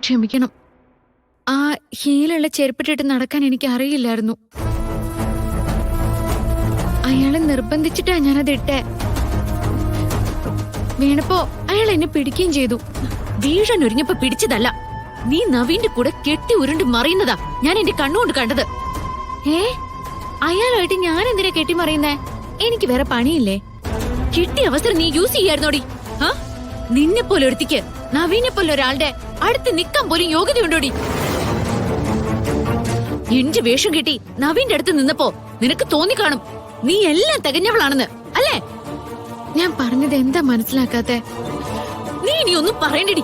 ക്ഷമിക്കണം. ആ ഹീലുള്ള ചെരുപ്പിട്ടിട്ട് നടക്കാൻ എനിക്ക് അറിയില്ലായിരുന്നു. അയാളെ നിർബന്ധിച്ചിട്ടാ ഞാനത് ഇട്ടേ. വീണപ്പോ അയാൾ എന്നെ പിടിക്കുകയും ചെയ്തു. വീഴാൻ ഒരുങ്ങപ്പോ പിടിച്ചതല്ല, നീ നവീന്റെ കൂടെ കെട്ടി ഉരുണ്ട് മറിയുന്നതാ ഞാൻ എന്റെ കണ്ണുകൊണ്ട് കണ്ടത്. അയാളായിട്ട് ഞാൻ എന്തിനാ കെട്ടിമറിയുന്നേ? എനിക്ക് വേറെ പണിയില്ലേ? കിട്ടിയ അവസരം നീ യൂസ് ചെയ്യായിരുന്നോടി. നിന്നെ പോലെ ഒരുത്തിക്ക് നവീനെ പോലെ ഒരാളുടെ അടുത്ത് നിക്കാൻ പോലും യോഗ്യതയുണ്ടോടി? എന്റെ വേഷം കിട്ടി നവീന്റെ അടുത്ത് നിന്നപ്പോ നിനക്ക് തോന്നിക്കാണും നീ എല്ലാം തികഞ്ഞവളാണെന്ന്, അല്ലേ? ഞാൻ പറഞ്ഞത് എന്താ മനസ്സിലാക്കാത്തെ? നീ ഇനി ഒന്നും പറയണ്ടടി.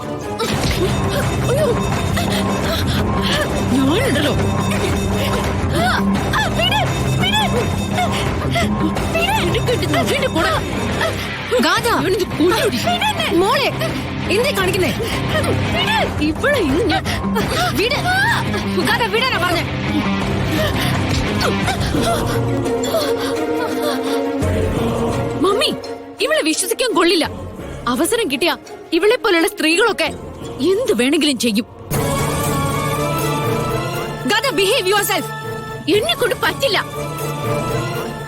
ഞാനുണ്ടല്ലോ. മോളെ എന്തേ കാണിക്കുന്നേ? ഇവിടെ വിടാനാ പറഞ്ഞേ. മമ്മി, ഇവളെ വിശ്വസിക്കാൻ കൊള്ളില്ല. അവസരം കിട്ടിയ ഇവളെ പോലുള്ള സ്ത്രീകളൊക്കെ എന്ത് വേണമെങ്കിലും ചെയ്യും. Behave your self. എന്നെ കൊണ്ട് പറ്റില്ല.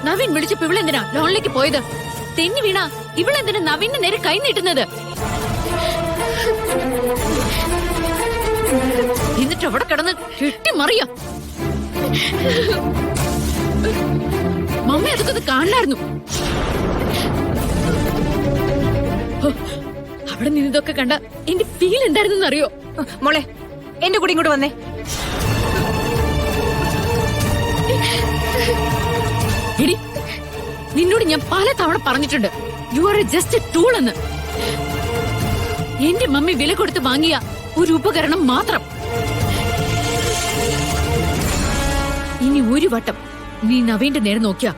നവീൻ വിളിച്ചപ്പോ ഇവളെന്തിനാ ലോണിലേക്ക് പോയത്? തെന്നി വീണ ഇവളെന്തിനാ നവീന്റെ നേരെ കൈ നീട്ടുന്നത്? എന്നിട്ട് അവിടെ കിടന്ന് കെട്ടിമറിയ. മമ്മി അതൊക്കെ കാണായിരുന്നു. അവിടെ നിന്നതൊക്കെ കണ്ട എന്റെ ഫീൽ എന്തായിരുന്നു അറിയോ? മോളെ എന്റെ കൂടെ ഇങ്ങോട്ട് വന്നേ. എടി, നിന്നോട് ഞാൻ പല തവണ പറഞ്ഞിട്ടുണ്ട്, you are just A tool എന്ന്. എന്റെ മമ്മി വില കൊടുത്ത് വാങ്ങിയ ഒരു ഉപകരണം മാത്രം. ഇനി ഒരു വട്ടം നീ നവീന്റെ നേരെ നോക്കിയാ